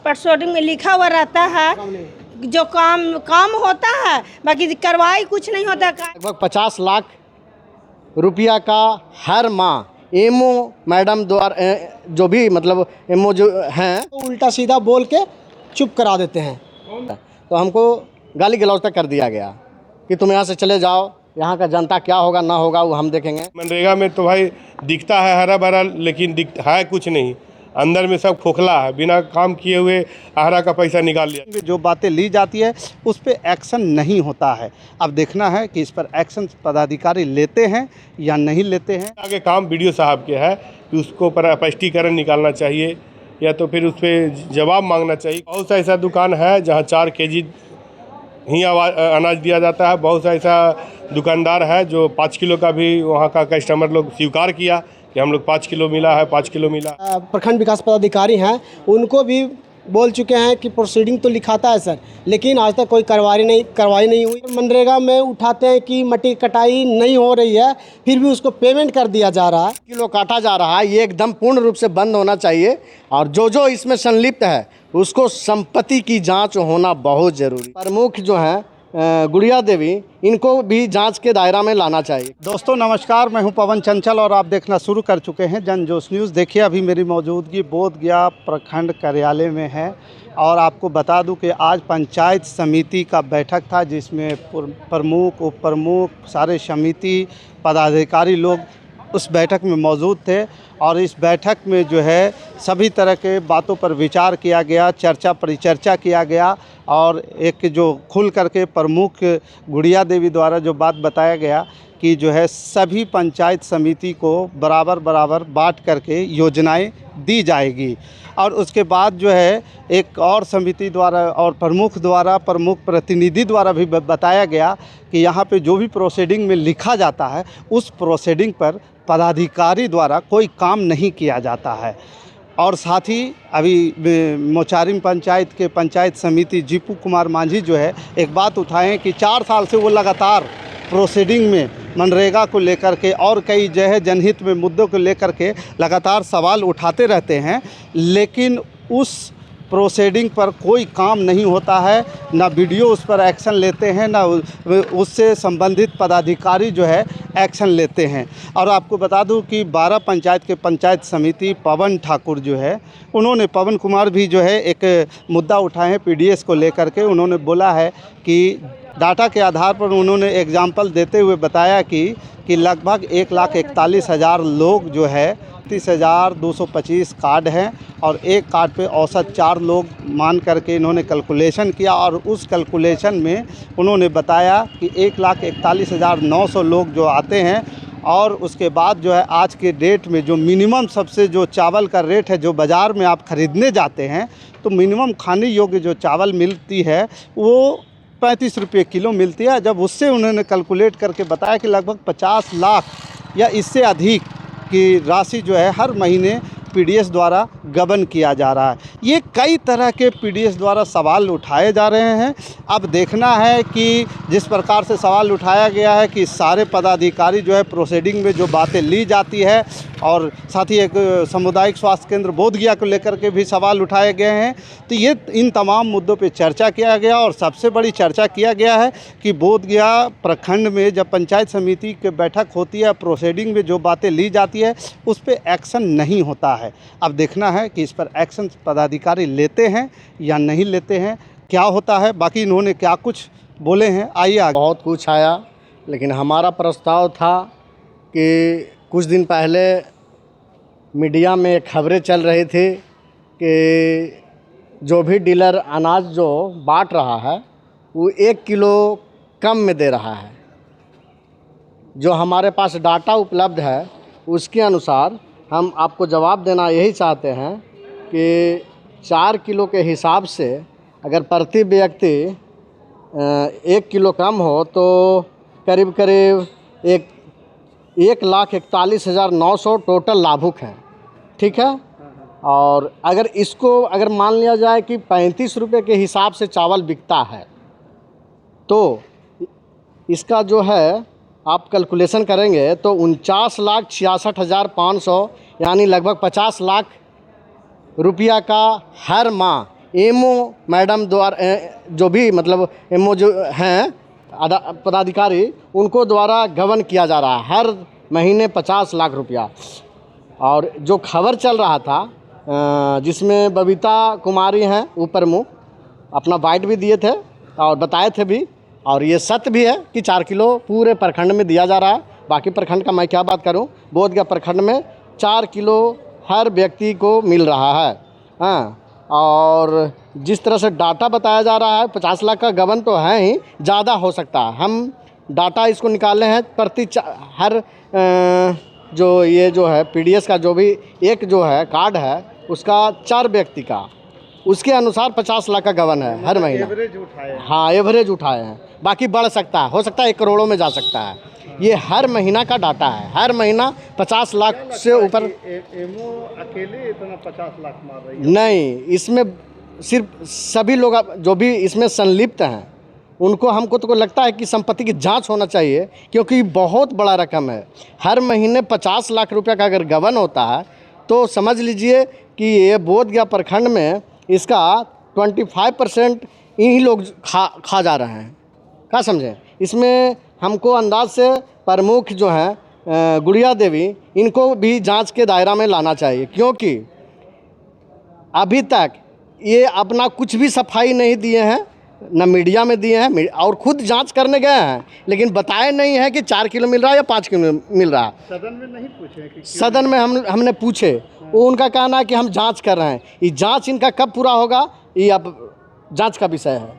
परसोडिंग में लिखा हुआ रहता है जो काम होता है, बाकी कार्रवाई कुछ नहीं होता। लगभग 50 लाख रुपया का हर माह एमओ मैडम द्वारा जो भी मतलब एमओ जो हैं उल्टा सीधा बोल के चुप करा देते हैं। तो हमको गाली गलौज तक कर दिया गया कि तुम यहाँ से चले जाओ, यहाँ का जनता क्या होगा ना होगा वो हम देखेंगे। मनरेगा में तो भाई दिखता है हरा भरा, लेकिन है कुछ नहीं, अंदर में सब खोखला है। बिना काम किए हुए आहरा का पैसा निकाल लिया। जो बातें ली जाती है उस पर एक्शन नहीं होता है। अब देखना है कि इस पर एक्शन पदाधिकारी लेते हैं या नहीं लेते हैं। आगे काम बीडीओ साहब के है कि उसको पर स्पष्टीकरण निकालना चाहिए या तो फिर उस पर जवाब मांगना चाहिए। बहुत सा ऐसा दुकान है जहाँ 4 केजी ही अनाज दिया जाता है। बहुत सा ऐसा दुकानदार है जो 5 किलो का भी वहाँ का कस्टमर लोग स्वीकार किया कि हम लोग 5 किलो मिला है, 5 किलो मिला। प्रखंड विकास पदाधिकारी हैं, उनको भी बोल चुके हैं कि प्रोसीडिंग तो लिखाता है सर, लेकिन आज तक कोई कार्रवाई नहीं हुई। मनरेगा में उठाते हैं कि मट्टी कटाई नहीं हो रही है, फिर भी उसको पेमेंट कर दिया जा रहा है। किलो काटा जा रहा है, ये एकदम पूर्ण रूप से बंद होना चाहिए और जो इसमें संलिप्त है उसको संपत्ति की जांच होना बहुत जरूरी। प्रमुख जो हैं गुड़िया देवी, इनको भी जांच के दायरा में लाना चाहिए। दोस्तों नमस्कार, मैं हूं पवन चंचल और आप देखना शुरू कर चुके हैं जनजोश न्यूज़। देखिए अभी मेरी मौजूदगी बोधगया प्रखंड कार्यालय में है और आपको बता दूं कि आज पंचायत समिति का बैठक था जिसमें प्रमुख उप प्रमुख सारे समिति पदाधिकारी लोग उस बैठक में मौजूद थे और इस बैठक में जो है सभी तरह के बातों पर विचार किया गया, चर्चा परिचर्चा किया गया और एक जो खुल करके प्रमुख गुड़िया देवी द्वारा जो बात बताया गया कि जो है सभी पंचायत समिति को बराबर बांट करके योजनाएं दी जाएगी। और उसके बाद जो है एक और समिति द्वारा और प्रमुख प्रतिनिधि द्वारा भी बताया गया कि यहाँ पे जो भी प्रोसीडिंग में लिखा जाता है उस प्रोसीडिंग पर पदाधिकारी द्वारा कोई काम नहीं किया जाता है। और साथ ही अभी मोचारिम पंचायत के पंचायत समिति जीपू कुमार मांझी जो है एक बात उठाएं कि 4 साल से वो लगातार प्रोसीडिंग में मनरेगा को लेकर के और कई जो है जनहित में मुद्दों को लेकर के लगातार सवाल उठाते रहते हैं, लेकिन उस प्रोसीडिंग पर कोई काम नहीं होता है, ना वीडियो उस पर एक्शन लेते हैं, ना उससे संबंधित पदाधिकारी जो है एक्शन लेते हैं। और आपको बता दूं कि 12 पंचायत के पंचायत समिति पवन ठाकुर जो है उन्होंने पवन कुमार भी जो है एक मुद्दा उठाए हैं पीडीएस को लेकर के। उन्होंने बोला है कि डाटा के आधार पर उन्होंने एग्जाम्पल देते हुए बताया कि लगभग 1,41,000 लोग जो है 30,225 कार्ड हैं और एक कार्ड पे औसत 4 लोग मान करके इन्होंने कैलकुलेशन किया और उस कैलकुलेशन में उन्होंने बताया कि 1,41,900 लोग जो आते हैं और उसके बाद जो है आज के डेट में जो मिनिमम सबसे जो चावल का रेट है जो बाज़ार में आप ख़रीदने जाते हैं तो मिनिमम खाने योग्य जो चावल मिलती है वो 35 रुपये किलो मिलती है। जब उससे उन्होंने कैलकुलेट करके बताया कि लगभग 50 लाख या इससे अधिक की राशि जो है हर महीने पीडीएस द्वारा गबन किया जा रहा है। ये कई तरह के पीडीएस द्वारा सवाल उठाए जा रहे हैं। अब देखना है कि जिस प्रकार से सवाल उठाया गया है कि सारे पदाधिकारी जो है प्रोसीडिंग में जो बातें ली जाती है और साथ ही एक सामुदायिक स्वास्थ्य केंद्र बोधगया को लेकर के भी सवाल उठाए गए हैं। तो ये इन तमाम मुद्दों पे चर्चा किया गया और सबसे बड़ी चर्चा किया गया है कि बोधगया प्रखंड में जब पंचायत समिति की बैठक होती है प्रोसीडिंग में जो बातें ली जाती है उस पर एक्शन नहीं होता है। अब देखना है कि इस पर एक्शन पदाधिकारी लेते हैं या नहीं लेते हैं, क्या होता है। बाकी इन्होंने क्या कुछ बोले हैं आइए आगे। बहुत कुछ आया, लेकिन हमारा प्रस्ताव था कि कुछ दिन पहले मीडिया में खबरें चल रही थी कि जो भी डीलर अनाज जो बांट रहा है वो 1 किलो कम में दे रहा है। जो हमारे पास डाटा उपलब्ध है उसके अनुसार हम आपको जवाब देना यही चाहते हैं कि 4 किलो के हिसाब से अगर प्रति व्यक्ति 1 किलो कम हो तो करीब 1,41,900 टोटल लाभुक हैं, ठीक है। और अगर मान लिया जाए कि 35 रुपये के हिसाब से चावल बिकता है तो इसका जो है आप कैलकुलेशन करेंगे तो 49,66,500 यानी लगभग 50 लाख रुपया का हर माह एमओ मैडम द्वारा जो भी मतलब एमओ जो हैं पदाधिकारी, उनको द्वारा गबन किया जा रहा है हर महीने 50 लाख रुपया। और जो खबर चल रहा था जिसमें बबीता कुमारी हैं ऊपर मुँह, अपना बाइट भी दिए थे और बताए थे भी, और ये सत्य भी है कि 4 किलो पूरे प्रखंड में दिया जा रहा है। बाकी प्रखंड का मैं क्या बात करूं, बोधगया प्रखंड में 4 किलो हर व्यक्ति को मिल रहा है। हाँ, और जिस तरह से डाटा बताया जा रहा है 50 लाख का गबन तो है ही, ज़्यादा हो सकता है। हम डाटा इसको निकाले हैं हर जो ये जो है पीडीएस का जो भी एक जो है कार्ड है उसका 4 व्यक्ति का, उसके अनुसार 50 लाख का गबन है हर महीना। एवरेज उठाए हैं। हाँ, एवरेज उठाए हैं, बाकी बढ़ सकता है, हो सकता है 1 करोड़ों में जा सकता है। ये हर महीना का डाटा है, हर महीना 50 लाख से ऊपर। एमओ अकेले इतना 50 लाख मार रही है? नहीं, इसमें सिर्फ सभी लोग जो भी इसमें संलिप्त हैं उनको, हमको तो लगता है कि संपत्ति की जांच होना चाहिए, क्योंकि बहुत बड़ा रकम है। हर महीने 50 लाख रुपया का अगर गबन होता है तो समझ लीजिए कि ये बोधगया प्रखंड में इसका 25% इन्हीं लोग खा जा रहे हैं। क्या समझें? इसमें हमको अंदाज से प्रमुख जो हैं गुड़िया देवी, इनको भी जांच के दायरा में लाना चाहिए, क्योंकि अभी तक ये अपना कुछ भी सफाई नहीं दिए हैं, न मीडिया में दिए हैं, और खुद जांच करने गए हैं लेकिन बताए नहीं है कि 4 किलो मिल रहा है या 5 किलो मिल रहा है। सदन में नहीं पूछे कि सदन में हमने पूछे, वो उनका कहना है कि हम जांच कर रहे हैं। ये जांच इनका कब पूरा होगा ये अब जांच का विषय है।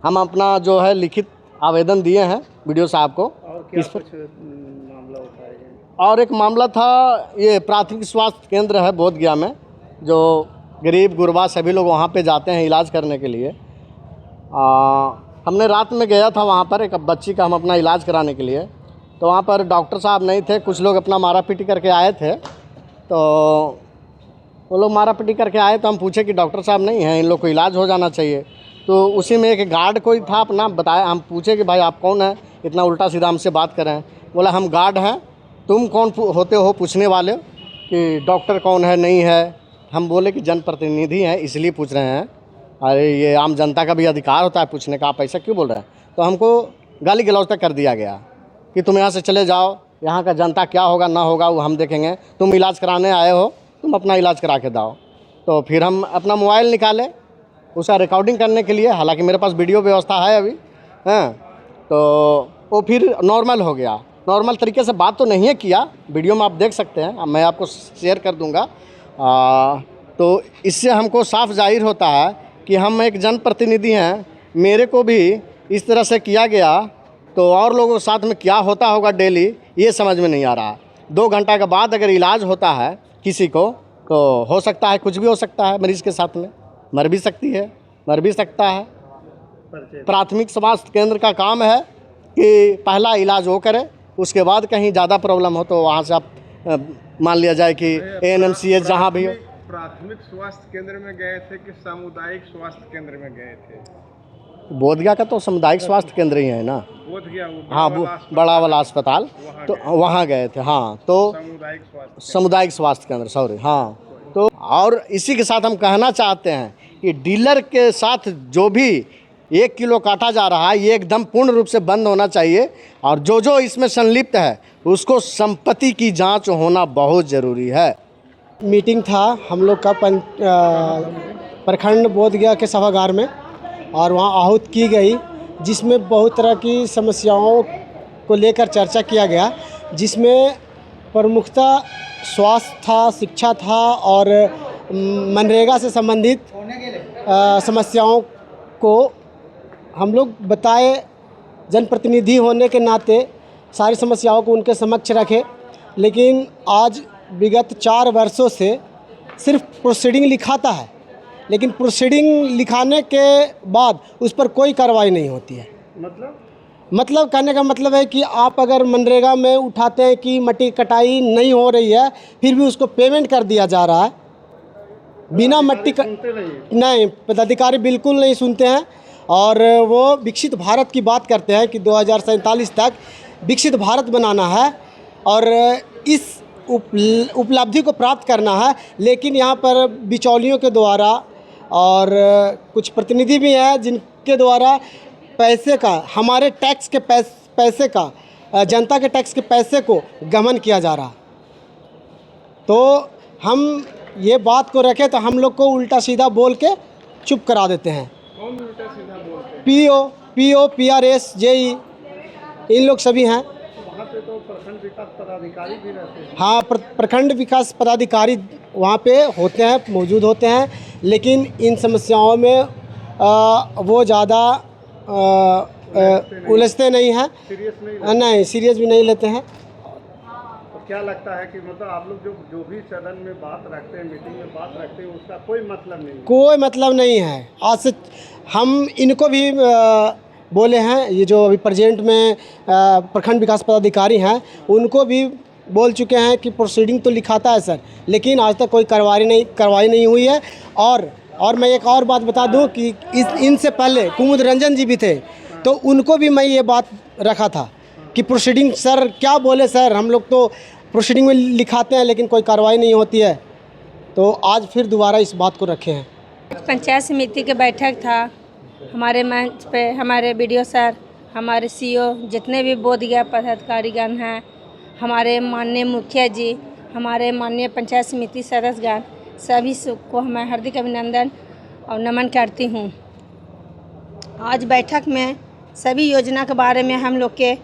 हम अपना जो है लिखित आवेदन दिए हैं वीडियो साहब को। और क्या इस पर कुछ मामला उठाया गया? और एक मामला था, ये प्राथमिक स्वास्थ्य केंद्र है बोधगया में, जो गरीब गुरबा सभी लोग वहाँ पे जाते हैं इलाज करने के लिए। हमने रात में गया था वहाँ पर एक बच्ची का हम अपना इलाज कराने के लिए, तो वहाँ पर डॉक्टर साहब नहीं थे, कुछ लोग अपना मारा पीटी करके आए थे। तो वो लोग मारा पीटी करके आए तो हम पूछे कि डॉक्टर साहब नहीं हैं, इन लोग को इलाज हो जाना चाहिए। तो उसी में एक गार्ड कोई था अपना बताया, हम पूछे कि भाई आप कौन हैं, इतना उल्टा सीधा हमसे बात कर रहे हैं। बोला हम गार्ड हैं, तुम कौन होते हो पूछने वाले, कि डॉक्टर कौन है नहीं है। हम बोले कि जनप्रतिनिधि हैं इसलिए पूछ रहे हैं, अरे ये आम जनता का भी अधिकार होता है पूछने का, आप ऐसा क्यों बोल रहे हैं। तो हमको गाली गलौज तक कर दिया गया कि तुम यहाँ से चले जाओ, यहाँ का जनता क्या होगा ना होगा वो हम देखेंगे, तुम इलाज कराने आए हो, तुम अपना इलाज करा के दाओ। तो फिर हम अपना मोबाइल निकाले उसका रिकॉर्डिंग करने के लिए, हालांकि मेरे पास वीडियो व्यवस्था है अभी। हाँ, तो वो फिर नॉर्मल हो गया, नॉर्मल तरीके से बात तो नहीं है किया, वीडियो में आप देख सकते हैं, मैं आपको शेयर कर दूँगा। तो इससे हमको साफ जाहिर होता है कि हम एक जनप्रतिनिधि हैं, मेरे को भी इस तरह से किया गया तो और लोगों के साथ में क्या होता होगा डेली, ये समझ में नहीं आ रहा। 2 घंटा के बाद अगर इलाज होता है किसी को तो हो सकता है कुछ भी हो सकता है, मरीज़ के साथ में मर भी सकती है, मर भी सकता है। प्राथमिक स्वास्थ्य केंद्र का काम है कि पहला इलाज वो करे, उसके बाद कहीं ज़्यादा प्रॉब्लम हो तो वहाँ से आप मान लिया जाए कि ANMCH जहाँ भी हो। प्राथमिक स्वास्थ्य केंद्र में गए थे कि सामुदायिक स्वास्थ्य केंद्र में गए थे? बोधगया का तो सामुदायिक स्वास्थ्य केंद्र ही है ना। बोधगया हाँ, बड़ा वाला अस्पताल, तो वहाँ गए थे। हाँ, तो सामुदायिक स्वास्थ्य केंद्र, सॉरी। हाँ, तो और इसी के साथ हम कहना चाहते हैं कि डीलर के साथ जो भी 1 किलो काटा जा रहा है ये एकदम पूर्ण रूप से बंद होना चाहिए, और जो इसमें संलिप्त है उसको संपत्ति की जांच होना बहुत ज़रूरी है। मीटिंग था हम लोग का प्रखंड बोधगया के सभागार में, और वहाँ आहूत की गई, जिसमें बहुत तरह की समस्याओं को लेकर चर्चा किया गया, जिसमें प्रमुखतः स्वास्थ्य था, शिक्षा था और मनरेगा से संबंधित समस्याओं को हम लोग बताए। जनप्रतिनिधि होने के नाते सारी समस्याओं को उनके समक्ष रखे, लेकिन आज विगत 4 वर्षों से सिर्फ प्रोसीडिंग लिखाता है, लेकिन प्रोसीडिंग लिखाने के बाद उस पर कोई कार्रवाई नहीं होती है। मतलब कहने का मतलब है कि आप अगर मनरेगा में उठाते हैं कि मट्टी कटाई नहीं हो रही है, फिर भी उसको पेमेंट कर दिया जा रहा है बिना मट्टी नहीं, पदाधिकारी बिल्कुल नहीं सुनते हैं। और वो विकसित भारत की बात करते हैं कि 2047 तक विकसित भारत बनाना है और इस उपलब्धि को प्राप्त करना है, लेकिन यहाँ पर बिचौलियों के द्वारा और कुछ प्रतिनिधि भी हैं जिनके द्वारा पैसे का, हमारे टैक्स के पैसे का, जनता के टैक्स के पैसे को गबन किया जा रहा। तो हम ये बात को रखें तो हम लोग को उल्टा सीधा बोल के चुप करा देते हैं। कौन उल्टा सीधा बोलते हैं? पीओ, PRS, JE, इन लोग सभी हैं। वहाँ पे तो प्रखंड विकास पदाधिकारी भी रहते हैं। हाँ, प्रखंड विकास पदाधिकारी वहाँ पे होते हैं, मौजूद होते हैं, लेकिन इन समस्याओं में वो ज़्यादा उलझते नहीं हैं, नहीं सीरियस भी नहीं लेते हैं। तो क्या लगता है कि मतलब आप लोग जो भी सदन में बात रखते हैं, मीटिंग में बात रखते हैं, उसका कोई मतलब नहीं है? कोई मतलब नहीं है। आज से हम इनको भी बोले हैं, ये जो अभी प्रेजेंट में प्रखंड विकास पदाधिकारी हैं, उनको भी बोल चुके हैं कि प्रोसीडिंग तो लिखाता है सर, लेकिन आज तक कोई कार्रवाई नहीं हुई है। और मैं एक और बात बता दूं कि इनसे पहले कुमुद रंजन जी भी थे, तो उनको भी मैं ये बात रखा था कि प्रोसीडिंग सर क्या बोले सर, हम लोग तो प्रोसीडिंग में लिखाते हैं लेकिन कोई कार्रवाई नहीं होती है। तो आज फिर दोबारा इस बात को रखे हैं। पंचायत समिति के बैठक था, हमारे मंच पे हमारे BDO सर, हमारे CO, जितने भी बोधगया पदाधिकारीगण हैं, हमारे माननीय मुखिया जी, हमारे माननीय पंचायत समिति सदस्यगण, सभी को मैं हार्दिक अभिनंदन और नमन करती हूँ। आज बैठक में सभी योजना के बारे में हम लोग के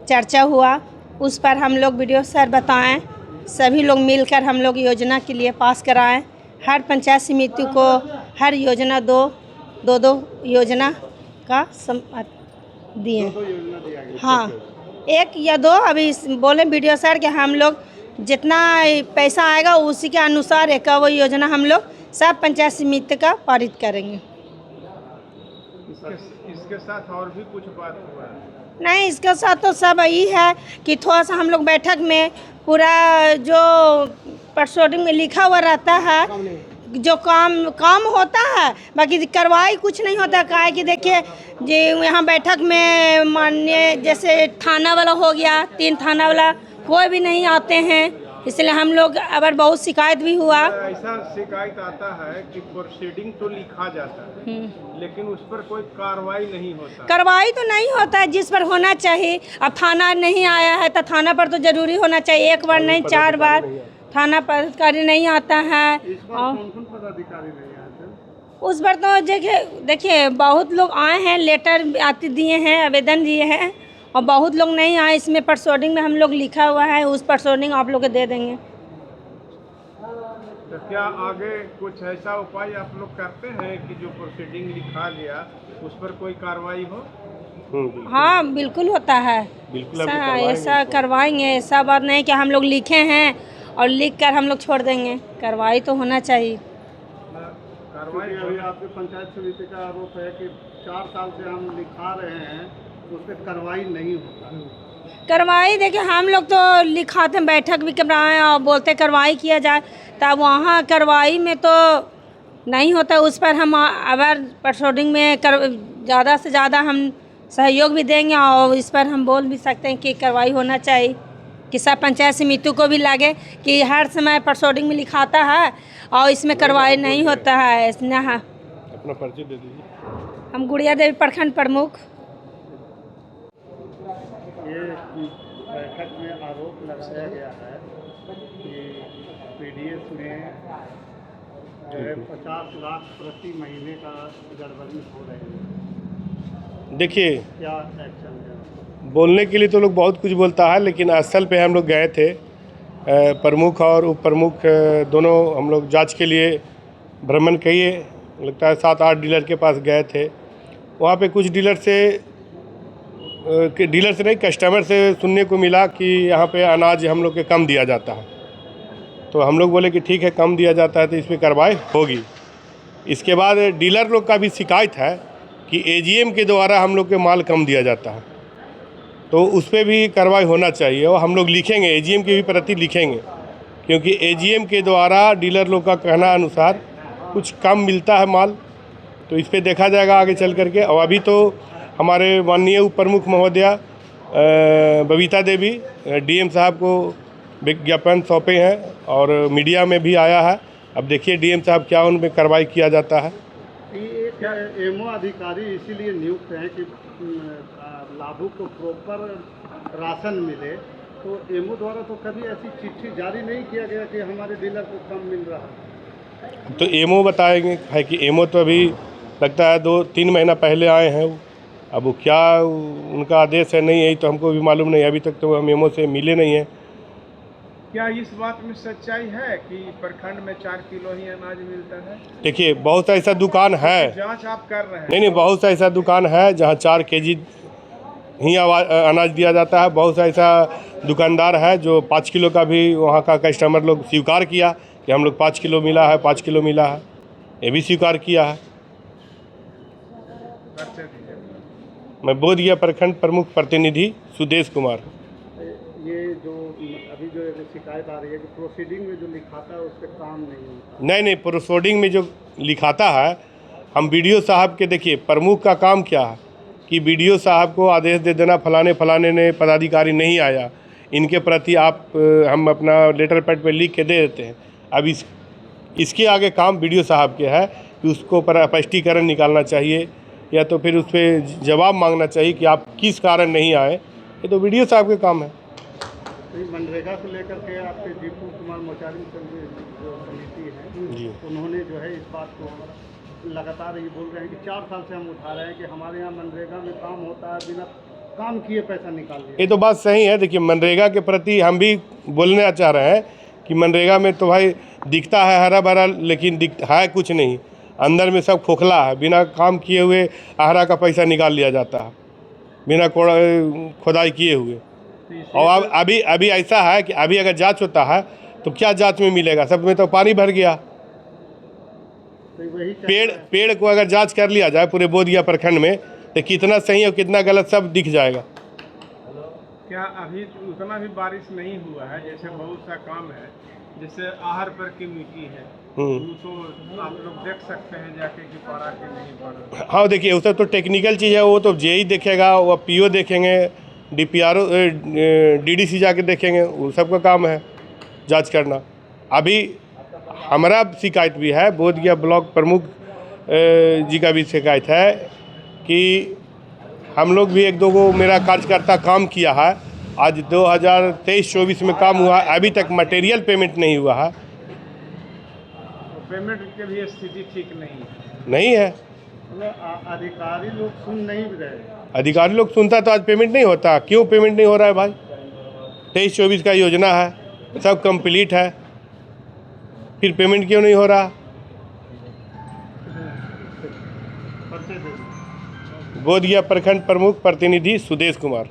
चर्चा हुआ, उस पर हम लोग BDO सर बताएं, सभी लोग मिलकर हम लोग योजना के लिए पास कराएं। हर पंचायत समिति को हर योजना दो योजना का दिए। हाँ, 1 या 2 अभी बोले BDO सर कि हम लोग जितना पैसा आएगा उसी के अनुसार एक वो योजना हम लोग सब पंचायत समिति का पारित करेंगे। इसके साथ और भी कुछ बात हुआ है? नहीं, इसके साथ तो सब यही है कि थोड़ा सा हम लोग बैठक में पूरा जो प्रोसीडिंग में लिखा हुआ रहता है, जो काम होता है, बाकी कार्रवाई कुछ नहीं होता। क्या है कि देखिए जी, यहाँ बैठक में माननीय जैसे थाना वाला हो गया, 3 थाना वाला कोई भी नहीं आते हैं, इसलिए हम लोग अगर बहुत शिकायत भी हुआ। ऐसा शिकायत आता है कि प्रोसीडिंग तो लिखा जाता है लेकिन उस पर कोई कार्रवाई नहीं होता। कार्रवाई तो नहीं होता है जिस पर होना चाहिए। अब थाना नहीं आया है तो थाना पर तो जरूरी होना चाहिए, 1 बार नहीं 4 बार थाना पदाधिकारी नहीं आता है। कौन पदाधिकारी नहीं आते? उस पर तो देखिए बहुत लोग आए हैं, लेटर आती दिए हैं, आवेदन दिए हैं, और बहुत लोग नहीं आए। इसमें प्रोसीडिंग में हम लोग लिखा हुआ है, उस प्रोसीडिंग आप लोग को दे देंगे। तो क्या आगे कुछ ऐसा उपाय आप लोग करते हैं कि जो प्रोसीडिंग लिखा गया उस पर कोई कार्रवाई हो? हाँ, बिल्कुल होता है, ऐसा करवाएंगे। ऐसा बात नहीं कि हम लोग लिखे हैं और लिख कर हम लोग छोड़ देंगे, कार्रवाई तो होना चाहिए। कार्रवाई अभी आपके पंचायत समिति का आरोप है कि 4 साल से हम लिखा रहे हैं, उस पर कार्रवाई नहीं होता। कार्रवाई देखिए, हम लोग तो लिखाते हैं, बैठक भी कराएं और बोलते कार्रवाई किया जाए, तब वहाँ कार्रवाई में तो नहीं होता। उस पर हम अगर प्रोसीडिंग में ज़्यादा से ज़्यादा हम सहयोग भी देंगे और इस पर हम बोल भी सकते हैं कि कार्रवाई होना चाहिए, कि सब पंचायत समिति को भी लगे कि हर समय प्रोसीडिंग में लिखाता है और इसमें कार्रवाई नहीं होता है। इसने अपना परिचय दे दीजिए। हम गुड़िया देवी प्रखंड प्रमुख। ये बैठक में आरोप लगाया गया है कि PDS में जो है 50 लाख प्रति महीने का गड़बड़ी हो रही है। देखिए, क्या एक्शन है? बोलने के लिए तो लोग बहुत कुछ बोलता है, लेकिन स्थल पे हम लोग गए थे, प्रमुख और उप प्रमुख दोनों हम लोग जांच के लिए भ्रमण किए। लगता है 7-8 डीलर के पास गए थे। वहाँ पे कुछ डीलर से नहीं, कस्टमर से सुनने को मिला कि यहाँ पे अनाज हम लोग के कम दिया जाता है। तो हम लोग बोले कि ठीक है, कम दिया जाता है तो इस पर कार्रवाई होगी। इसके बाद डीलर लोग का भी शिकायत है कि AGM के द्वारा हम लोग के माल कम दिया जाता है, तो उस पर भी कार्रवाई होना चाहिए। और हम लोग लिखेंगे, AGM के भी प्रति लिखेंगे, क्योंकि AGM के द्वारा डीलर लोग का कहना अनुसार कुछ कम मिलता है माल। तो इस पर देखा जाएगा आगे चल करके। और अभी तो हमारे माननीय उप प्रमुख महोदया बबीता देवी DM साहब को विज्ञापन सौंपे हैं और मीडिया में भी आया है अब देखिए डीएम साहब क्या उन पर कार्रवाई किया जाता है। एक एमओ अधिकारी इसीलिए नियुक्त हैं कि लाभुक को प्रॉपर राशन मिले, तो एमओ द्वारा तो कभी ऐसी चिट्ठी जारी नहीं किया गया कि हमारे डीलर को कम मिल रहा है। तो एमओ बताएंगे है कि एमओ तो अभी लगता है 2-3 महीना पहले आए हैं वो। अब वो क्या उनका आदेश है नहीं है तो हमको भी मालूम नहीं, अभी तक तो हम एमओ से मिले नहीं हैं। क्या इस बात में सच्चाई है कि प्रखंड में 4 किलो ही अनाज मिलता है? देखिए बहुत सा ऐसा दुकान है, जांच आप कर रहे हैं? नहीं बहुत सा ऐसा दुकान है जहाँ 4 केजी ही अनाज दिया जाता है। बहुत सा ऐसा दुकानदार है जो 5 किलो का भी वहाँ का कस्टमर लोग स्वीकार किया कि हम लोग 5 किलो मिला है, 5 किलो मिला है, ये भी स्वीकार किया है। परिचय दीजिए। मैं बोधगया प्रखंड प्रमुख प्रतिनिधि सुदेश कुमार। ये जो अभी जो शिकायत आ रही है कि प्रोसीडिंग में जो लिखाता है उस पर काम नहीं होता। नहीं प्रोसीडिंग में जो लिखाता है, हम बीडीओ साहब के देखिए प्रमुख का काम क्या है कि बीडीओ साहब को आदेश दे देना फलाने ने पदाधिकारी नहीं आया, इनके प्रति आप हम अपना लेटर पैड पे लिख के दे देते हैं। अब इसके आगे काम बीडीओ साहब के है कि उसको पर स्पष्टीकरण निकालना चाहिए या तो फिर उस पर जवाब मांगना चाहिए कि आप किस कारण नहीं आए। ये तो बीडीओ साहब के काम है। मनरेगा को लेकर के आपके दीपू कुमार मोचारी जो समिति है जी, उन्होंने जो है इस बात को लगातार ये बोल रहे हैं कि 4 साल से हम उठा रहे हैं कि हमारे यहाँ मनरेगा में काम होता है, बिना काम किए पैसा निकाल लिया। ये तो बात सही है। देखिए मनरेगा के प्रति हम भी बोलना चाह रहे हैं कि मनरेगा में तो भाई दिखता है हरा भरा, लेकिन है कुछ नहीं, अंदर में सब खोखला है। बिना काम किए हुए आहरा का पैसा निकाल लिया जाता है, बिना खुदाई किए हुए। और अब अभी ऐसा है कि अभी अगर जांच होता है तो क्या जांच में मिलेगा, सब में तो पानी भर गया। तो वही पेड़ को अगर जांच कर लिया जाए पूरे बोधगया प्रखंड में तो कितना सही और कितना गलत सब दिख जाएगा। क्या अभी उतना भी बारिश नहीं हुआ है? जैसे बहुत सा काम है, जैसे आहर पर की मिट्टी है, तो आप लोग देख सकते हैं जाके कि पड़ा कि नहीं पड़ा। हाँ देखिए वो सब तो टेक्निकल चीज़ है, वो तो जेई देखेगा, वो पीओ देखेंगे, डीपीआरओ डीडीसी जाके देखेंगे, वो सबका काम है जांच करना। अभी हमारा शिकायत भी है, बोधगया ब्लॉक प्रमुख जी का भी शिकायत है कि हम लोग भी 1-2 को मेरा कार्यकर्ता काम किया है। आज 2023-24 में काम हुआ, अभी तक मटेरियल पेमेंट नहीं हुआ है। पेमेंट की भी स्थिति ठीक नहीं है। अधिकारी लोग सुन नहीं रहे। अधिकारी लोग सुनता तो आज पेमेंट नहीं होता। क्यों पेमेंट नहीं हो रहा है भाई? 23-24 का योजना है, सब कंप्लीट है, फिर पेमेंट क्यों नहीं हो रहा? बोधगया प्रखंड प्रमुख प्रतिनिधि सुदेश कुमार।